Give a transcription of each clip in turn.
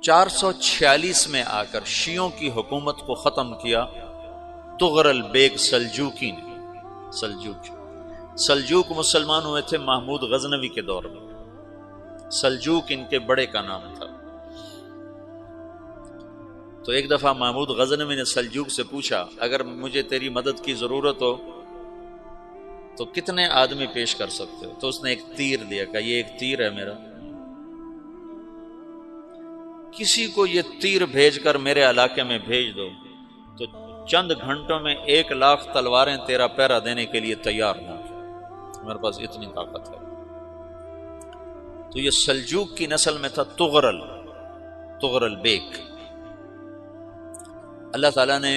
446 میں آ کر شیعوں کی حکومت کو ختم کیا تغرل بیگ سلجوکی نے۔ سلجوک مسلمان ہوئے تھے محمود غزنوی کے دور میں، سلجوک ان کے بڑے کا نام تھا۔ تو ایک دفعہ محمود غزنوی نے سلجوک سے پوچھا اگر مجھے تیری مدد کی ضرورت ہو تو کتنے آدمی پیش کر سکتے ہو؟ تو اس نے ایک تیر دیا، کہا یہ ایک تیر ہے میرا، کسی کو یہ تیر بھیج کر میرے علاقے میں بھیج دو تو چند گھنٹوں میں 1,00,000 تلواریں تیرا پہرا دینے کے لیے تیار ہوں، میرے پاس اتنی طاقت ہے۔ تو یہ سلجوک کی نسل میں تھا تغرل بیگ۔ اللہ تعالیٰ نے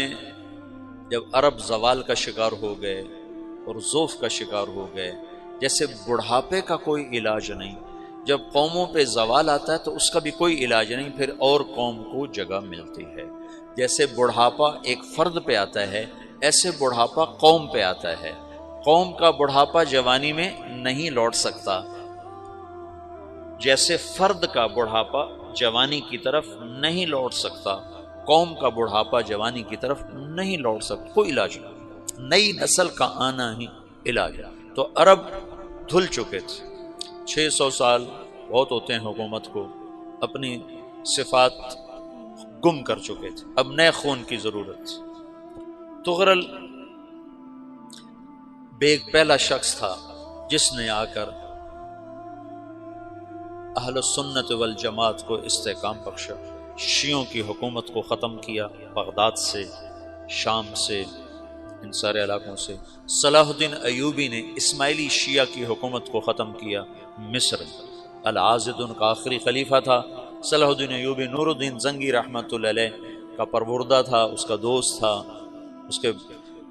جب عرب زوال کا شکار ہو گئے اور ضعف کا شکار ہو گئے، جیسے بڑھاپے کا کوئی علاج نہیں، جب قوموں پہ زوال آتا ہے تو اس کا بھی کوئی علاج نہیں، پھر اور قوم کو جگہ ملتی ہے۔ جیسے بڑھاپا ایک فرد پہ آتا ہے، ایسے بڑھاپا قوم پہ آتا ہے۔ قوم کا بڑھاپا جوانی میں نہیں لوٹ سکتا، جیسے فرد کا بڑھاپا جوانی کی طرف نہیں لوٹ سکتا، قوم کا بڑھاپا جوانی کی طرف نہیں لوٹ سکتا، کوئی علاج نہیں، نئی نسل کا آنا ہی علاج ہے۔ تو عرب دھل چکے تھے، 600 سال بہت ہوتے ہیں حکومت کو، اپنی صفات گم کر چکے تھے، اب نئے خون کی ضرورت تھی۔ تغرل بیگ پہلا شخص تھا جس نے آ کر اہل سنت والجماعت کو استحکام بخشا، شیعوں کی حکومت کو ختم کیا، بغداد سے، شام سے، ان سارے علاقوں سے۔ صلاح الدین ایوبی نے اسماعیلی شیعہ کی حکومت کو ختم کیا، مصر۔ العاضد ان کا آخری خلیفہ تھا۔ صلاح الدین ایوبی نور الدین زنگی رحمۃ اللہ علیہ کا پروردہ تھا، اس کا دوست تھا، اس کے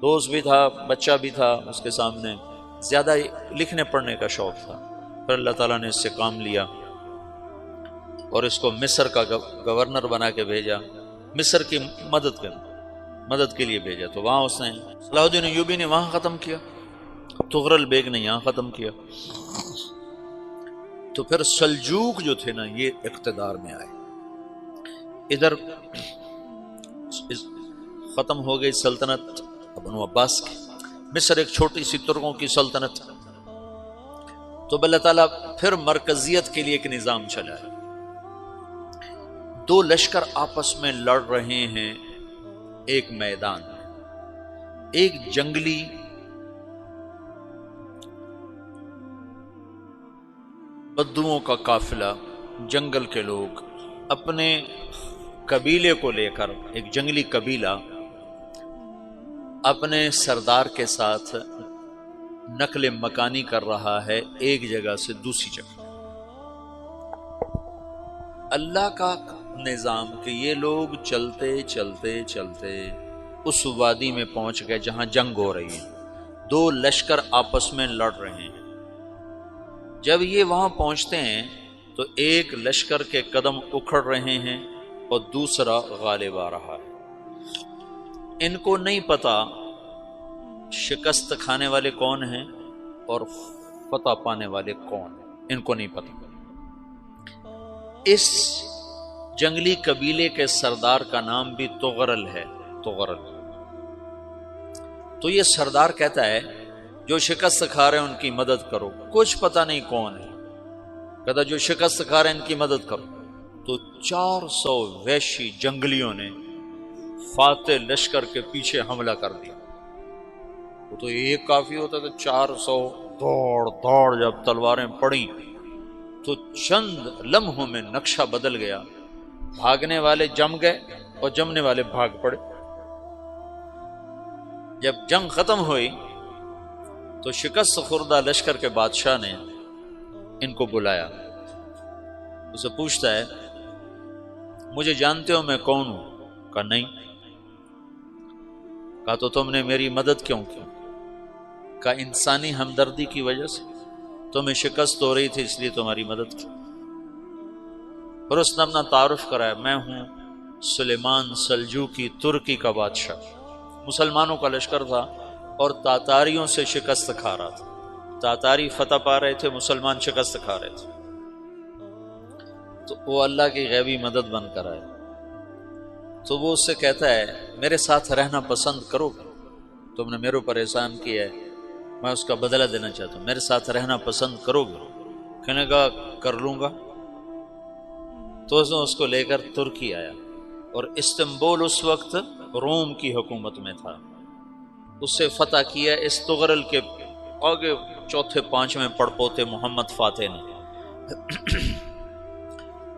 دوست بھی تھا، بچہ بھی تھا اس کے سامنے، زیادہ لکھنے پڑھنے کا شوق تھا۔ پھر اللہ تعالیٰ نے اس سے کام لیا اور اس کو مصر کا گورنر بنا کے بھیجا، مصر کی مدد کے لیے بھیجا۔ تو وہاں اس نے صلاح الدین ایوبی نے وہاں ختم کیا، تغرل بیگ نے یہاں ختم کیا۔ تو پھر سلجوک جو تھے نا یہ اقتدار میں آئے، ادھر ختم ہو گئی سلطنت بنو عباس کی، مصر ایک چھوٹی سی ترکوں کی سلطنت۔ تو اللہ تعالیٰ پھر مرکزیت کے لیے ایک نظام چلایا، دو لشکر آپس میں لڑ رہے ہیں ایک میدان میں، ایک جنگلی بدوؤں کا قافلہ، جنگل کے لوگ اپنے قبیلے کو لے کر، ایک جنگلی قبیلہ اپنے سردار کے ساتھ نقل مکانی کر رہا ہے ایک جگہ سے دوسری جگہ۔ اللہ کا نظام کہ یہ لوگ چلتے چلتے چلتے اس وادی میں پہنچ گئے جہاں جنگ ہو رہی ہے، دو لشکر آپس میں لڑ رہے ہیں۔ جب یہ وہاں پہنچتے ہیں تو ایک لشکر کے قدم اکھڑ رہے ہیں اور دوسرا غالب آ رہا ہے۔ ان کو نہیں پتا شکست کھانے والے کون ہیں اور فتح پانے والے کون ہیں، ان کو نہیں پتا۔ اس جنگلی قبیلے کے سردار کا نام بھی تغرل ہے، تغرل۔ تو یہ سردار کہتا ہے جو شکست کھا رہے ہیں ان کی مدد کرو، کچھ پتہ نہیں کون ہے، کہتا جو شکست کھا رہے ہیں ان کی مدد کرو۔ تو 400 وحشی جنگلیوں نے فاتح لشکر کے پیچھے حملہ کر دیا۔ وہ تو ایک کافی ہوتا تھا، 400 دوڑ جب تلواریں پڑیں تو چند لمحوں میں نقشہ بدل گیا، بھاگنے والے جم گئے اور جمنے والے بھاگ پڑے۔ جب جنگ ختم ہوئی تو شکست خوردہ لشکر کے بادشاہ نے ان کو بلایا، اسے پوچھتا ہے مجھے جانتے ہو میں کون ہوں؟ کہا نہیں۔ کہا تو تم نے میری مدد کیوں کی؟ کہا انسانی ہمدردی کی وجہ سے، تمہیں شکست ہو رہی تھی اس لیے تمہاری مدد کی۔ پھر اس نے اپنا تعارف کرایا، میں ہوں سلیمان سلجوکی، ترکی کا بادشاہ۔ مسلمانوں کا لشکر تھا اور تاتاریوں سے شکست کھا رہا تھا، تاتاری فتح پا رہے تھے، مسلمان شکست کھا رہے تھے۔ تو وہ اللہ کی غیبی مدد بن کر آئے، تو وہ اس سے کہتا ہے میرے ساتھ رہنا پسند کرو گے؟ تم نے میرے اوپر احسان کیا ہے، میں اس کا بدلہ دینا چاہتا ہوں، میرے ساتھ رہنا پسند کرو گے؟ کہنے کا کر لوں گا۔ تو اس کو لے کر ترکی آیا، اور استنبول اس وقت روم کی حکومت میں تھا، اسے فتح کیا اس تغرل کے آگے چوتھے پانچویں پڑپوتے محمد فاتح نے۔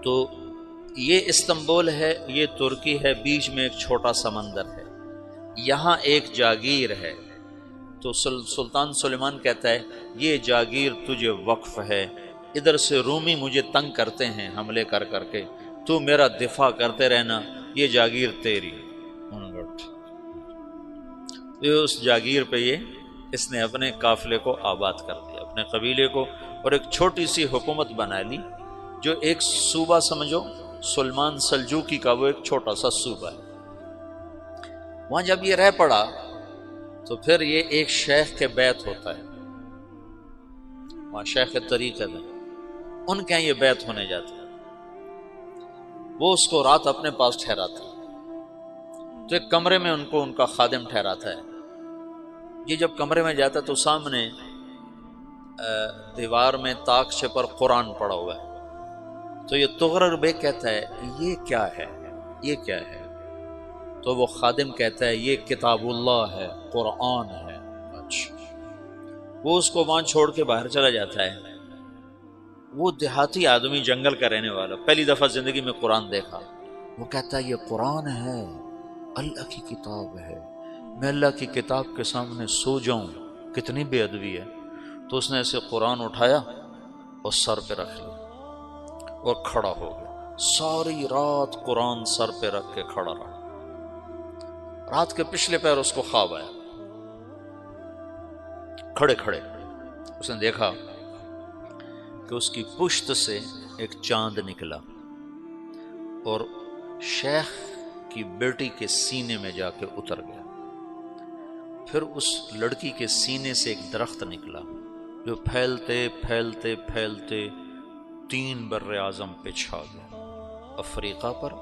تو یہ استنبول ہے، یہ ترکی ہے، بیچ میں ایک چھوٹا سمندر ہے، یہاں ایک جاگیر ہے۔ تو سلطان سلیمان کہتا ہے یہ جاگیر تجھے وقف ہے، ادھر سے رومی مجھے تنگ کرتے ہیں حملے کر کر کے، تو میرا دفاع کرتے رہنا، یہ جاگیر تیری۔ اس جاگیر پہ اس نے اپنے قافلے کو آباد کر دیا، اپنے قبیلے کو، اور ایک چھوٹی سی حکومت بنا لی، جو ایک صوبہ سمجھو سلمان سلجوقی کا، وہ ایک چھوٹا سا صوبہ ہے۔ وہاں جب یہ رہ پڑا تو پھر یہ ایک شیخ کے بیت ہوتا ہے، وہاں شیخ طریقت ہے، ان کے یہ بیت ہونے جاتا ہے، وہ اس کو رات اپنے پاس ٹھہراتا ہے، تو ایک کمرے میں ان کو ان کا خادم ٹھہراتا ہے۔ یہ جب کمرے میں جاتا ہے تو سامنے دیوار میں طاقچے پر قرآن پڑا ہوا ہے، تو یہ تغرل بیگ کہتا ہے یہ کیا ہے، یہ کیا ہے؟ تو وہ خادم کہتا ہے یہ کتاب اللہ ہے، قرآن ہے۔ اچھا، وہ اس کو وہاں چھوڑ کے باہر چلا جاتا ہے۔ وہ دیہاتی آدمی، جنگل کا رہنے والا، پہلی دفعہ زندگی میں قرآن دیکھا، وہ کہتا ہے یہ قرآن ہے، اللہ کی کتاب ہے، میں اللہ کی کتاب کے سامنے سو جاؤں، کتنی بے ادبی ہے۔ تو اس نے ایسے قرآن اٹھایا اور سر پہ رکھ لیا اور کھڑا ہو گیا، ساری رات قرآن سر پہ رکھ کے کھڑا رہا۔ رات کے پچھلے پہر اس کو خواب آیا، کھڑے کھڑے اس نے دیکھا کہ اس کی پشت سے ایک چاند نکلا اور شیخ کی بیٹی کے سینے میں جا کے اتر گیا۔ پھر اس لڑکی کے سینے سے ایک درخت نکلا جو پھیلتے پھیلتے پھیلتے 3 بر اعظم پہ چھا گیا، افریقہ پر،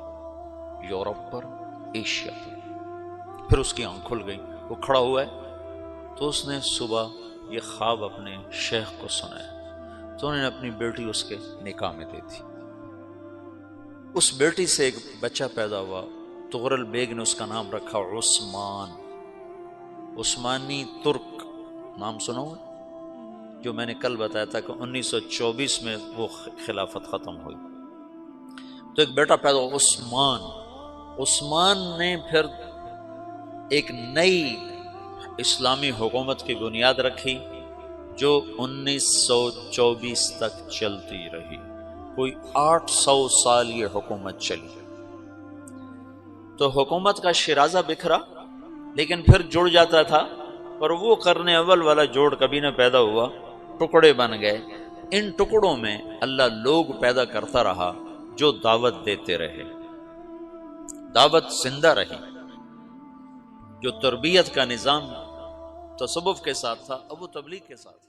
یورپ پر، ایشیا پر۔ پھر اس کی آنکھ کھل گئی، وہ کھڑا ہوا ہے، تو اس نے صبح یہ خواب اپنے شیخ کو سنایا، تو انہوں نے اپنی بیٹی اس کے نکاح میں دے دی۔ اس بیٹی سے ایک بچہ پیدا ہوا، تغرل بیگ نے اس کا نام رکھا عثمان، عثمانی ترک نام سنا ہوا، جو میں نے کل بتایا تھا کہ 1924 میں وہ خلافت ختم ہوئی۔ تو ایک بیٹا پیدا ہوا عثمان۔ عثمان نے پھر ایک نئی اسلامی حکومت کی بنیاد رکھی جو 1924 تک چلتی رہی، کوئی 800 سال یہ حکومت چلی۔ تو حکومت کا شیرازہ بکھرا، لیکن پھر جڑ جاتا تھا، پر وہ قرن اول والا جوڑ کبھی نہ پیدا ہوا، ٹکڑے بن گئے۔ ان ٹکڑوں میں اللہ لوگ پیدا کرتا رہا جو دعوت دیتے رہے، دعوت زندہ رہی۔ جو تربیت کا نظام تصوف کے ساتھ تھا اب وہ تبلیغ کے ساتھ۔